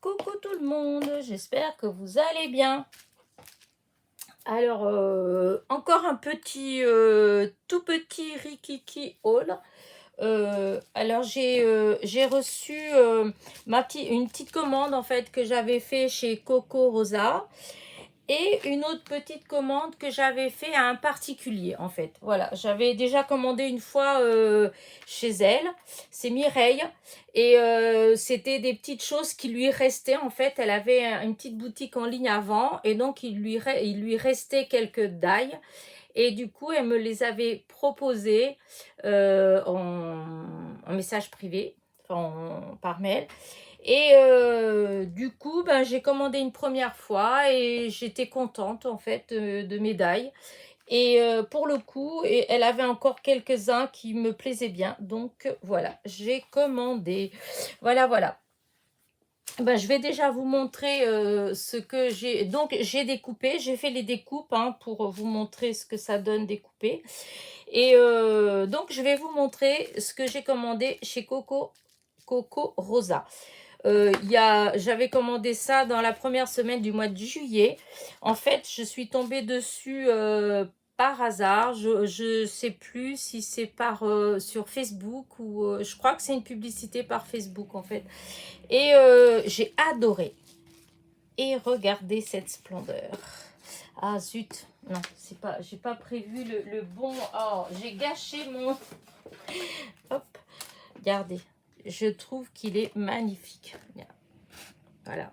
Coucou tout le monde, j'espère que vous allez bien. Alors, encore un petit, tout petit Rikiki haul. Alors, j'ai reçu une petite commande en fait que j'avais fait chez Coco Rosa. Et une autre petite commande que j'avais fait à un particulier, en fait. Voilà, j'avais déjà commandé une fois chez elle. C'est Mireille. Et c'était des petites choses qui lui restaient. En fait, elle avait une petite boutique en ligne avant. Et donc, il lui restait quelques dailles. Et du coup, elle me les avait proposées en message privé, par mail. Et du coup, ben, j'ai commandé une première fois et j'étais contente en fait de mes dailles. Et pour le coup, elle avait encore quelques-uns qui me plaisaient bien. Donc voilà, j'ai commandé. Voilà, voilà. Ben, je vais déjà vous montrer ce que j'ai. Donc j'ai découpé, j'ai fait les découpes pour vous montrer ce que ça donne découpé. Et donc je vais vous montrer ce que j'ai commandé chez Coco Rosa. J'avais commandé ça dans la première semaine du mois de juillet. En fait, je suis tombée dessus par hasard. Je sais plus si c'est sur Facebook ou je crois que c'est une publicité par Facebook en fait. Et j'ai adoré. Et regardez cette splendeur. Ah zut, non, c'est pas, j'ai pas prévu le bon. Oh, j'ai gâché mon. Hop, regardez. Je trouve qu'il est magnifique. Voilà.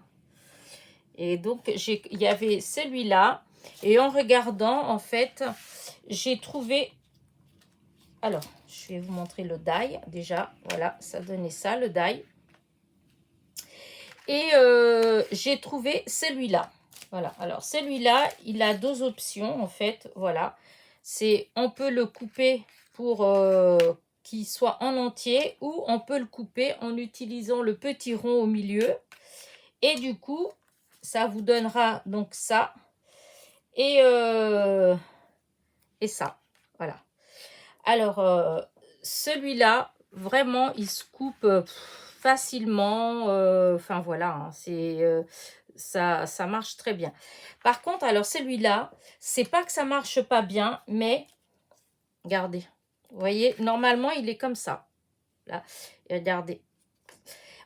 Et donc, il y avait celui-là. Et en regardant, en fait, j'ai trouvé... Alors, je vais vous montrer le die, déjà. Voilà, ça donnait ça, le die. Et j'ai trouvé celui-là. Voilà, alors celui-là, il a deux options, en fait. Voilà, on peut le couper pour qu'il soit en entier ou on peut le couper en utilisant le petit rond au milieu. Et du coup, ça vous donnera donc ça. Et ça, voilà. Alors, celui-là, vraiment, il se coupe facilement. Enfin, voilà, ça marche très bien. Par contre, alors celui-là, c'est pas que ça marche pas bien, mais regardez. Vous voyez, normalement, il est comme ça. Là, et regardez.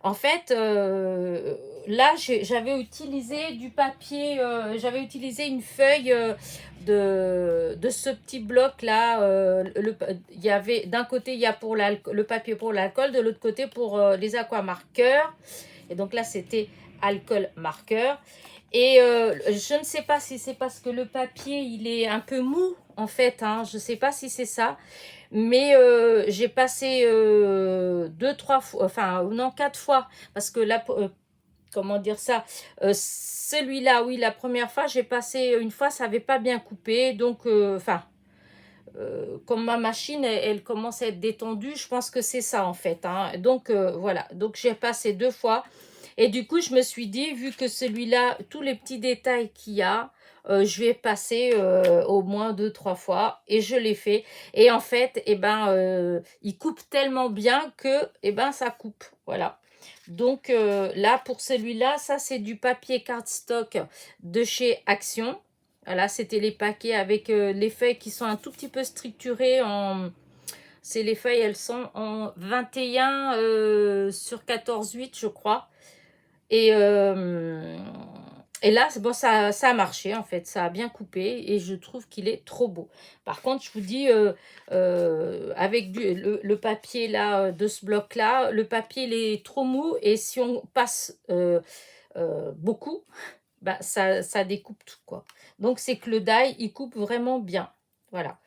En fait, là, j'avais utilisé du papier, j'avais utilisé une feuille de ce petit bloc-là. Il y avait, d'un côté, il y a pour le papier pour l'alcool, de l'autre côté pour les aquamarqueurs. Et donc là, c'était alcool marqueur. Et je ne sais pas si c'est parce que le papier, il est un peu mou, en fait. Je ne sais pas si c'est ça. Mais j'ai passé deux, trois fois, enfin non, quatre fois, parce que là, comment dire ça, celui-là, oui, la première fois, j'ai passé une fois, ça n'avait pas bien coupé, donc, comme ma machine, elle commence à être détendue, je pense que c'est ça en fait. Donc voilà, donc j'ai passé deux fois. Et du coup, je me suis dit, vu que celui-là, tous les petits détails qu'il y a, je vais passer au moins deux, trois fois. Et je l'ai fait. Et en fait, il coupe tellement bien que ça coupe. Voilà. Donc là, pour celui-là, ça c'est du papier cardstock de chez Action. Voilà, c'était les paquets avec les feuilles qui sont un tout petit peu structurées en... C'est les feuilles, elles sont en 21 sur 14,8, je crois. Et, et là, bon, ça a marché, en fait. Ça a bien coupé et je trouve qu'il est trop beau. Par contre, je vous dis, avec le papier là, de ce bloc-là, le papier, il est trop mou. Et si on passe beaucoup, bah, ça découpe tout, quoi. Donc, c'est que le die, il coupe vraiment bien. Voilà.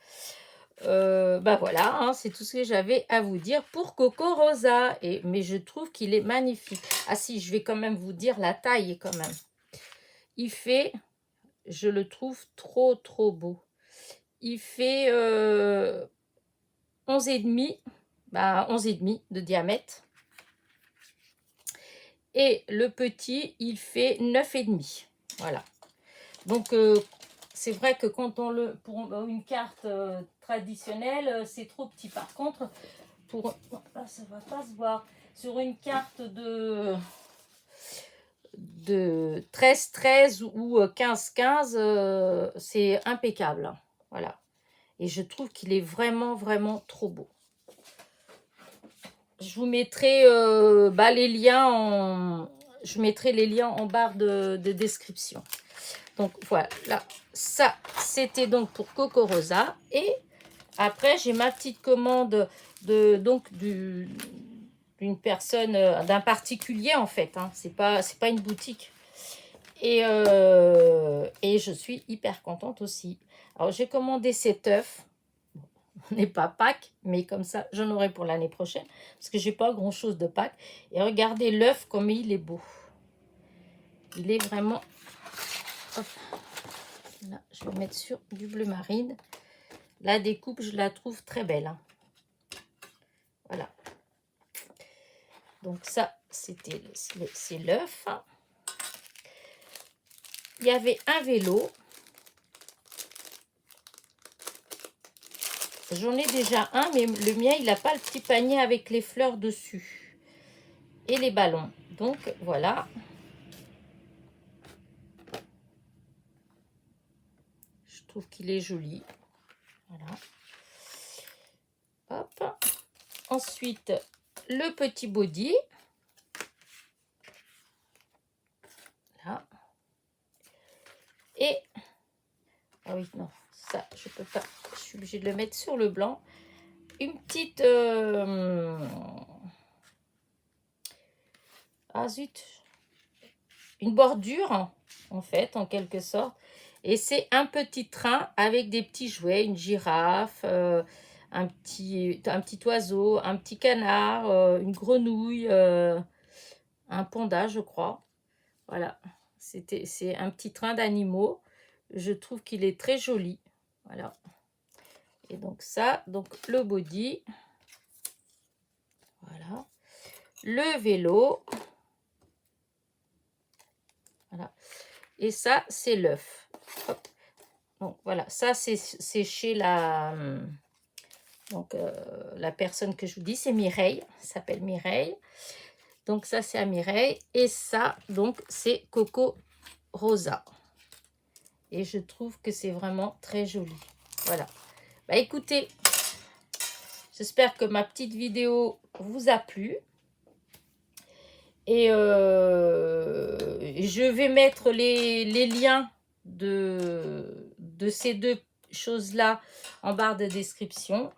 Bah voilà, c'est tout ce que j'avais à vous dire pour Coco Rosa. Mais je trouve qu'il est magnifique. Ah si, je vais quand même vous dire la taille quand même. Il fait, je le trouve trop trop beau. Il fait 11,5, bah 11,5 de diamètre. Et le petit, il fait 9,5. Voilà. Donc, c'est vrai que quand pour une carte traditionnelle, c'est trop petit. Par contre, ça va pas se voir. Sur une carte de 13-13 ou 15-15, c'est impeccable. Voilà. Et je trouve qu'il est vraiment, vraiment trop beau. Je vous mettrai les liens en barre de description. Donc voilà, ça c'était donc pour Coco Rosa. Et après j'ai ma petite commande d'une personne, d'un particulier en fait. Hein. C'est pas une boutique. Et je suis hyper contente aussi. Alors j'ai commandé cet œuf. On n'est pas Pâques, mais comme ça, j'en aurai pour l'année prochaine. Parce que j'ai pas grand-chose de Pâques. Et regardez l'œuf comme il est beau. Il est vraiment... Hop. Là, je vais mettre sur du bleu marine. La découpe, je la trouve très belle. Hein. Voilà. Donc ça, c'est l'œuf. Il y avait un vélo. J'en ai déjà un, mais le mien, il n'a pas le petit panier avec les fleurs dessus. Et les ballons. Donc, voilà. Je trouve qu'il est joli. Voilà. Hop. Ensuite, le petit body. Là. Et... Ah oui, non. Ça, je peux pas. Je suis obligée de le mettre sur le blanc. Une petite... Ah zut. Une bordure, en fait, en quelque sorte. Et c'est un petit train avec des petits jouets. Une girafe, un petit oiseau, un petit canard, une grenouille, un panda, je crois. Voilà. C'est un petit train d'animaux. Je trouve qu'il est très joli. Voilà. Et donc ça, donc le body. Voilà. Le vélo. Voilà. Et ça, c'est l'œuf. Donc voilà, ça c'est chez la personne que je vous dis, c'est Mireille. Elle s'appelle Mireille. Donc ça, c'est à Mireille. Et ça, donc, c'est Coco Rosa. Et je trouve que c'est vraiment très joli. Voilà. Bah écoutez, j'espère que ma petite vidéo vous a plu. Et je vais mettre les liens de ces deux choses-là en barre de description.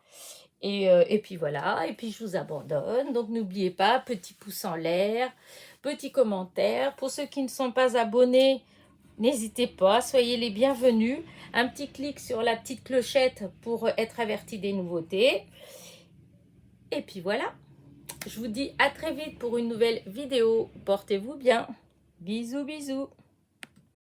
Et puis voilà, et puis je vous abandonne. Donc n'oubliez pas, petit pouce en l'air, petit commentaire. Pour ceux qui ne sont pas abonnés, n'hésitez pas, soyez les bienvenus. Un petit clic sur la petite clochette pour être averti des nouveautés. Et puis voilà, je vous dis à très vite pour une nouvelle vidéo. Portez-vous bien. Bisous, bisous.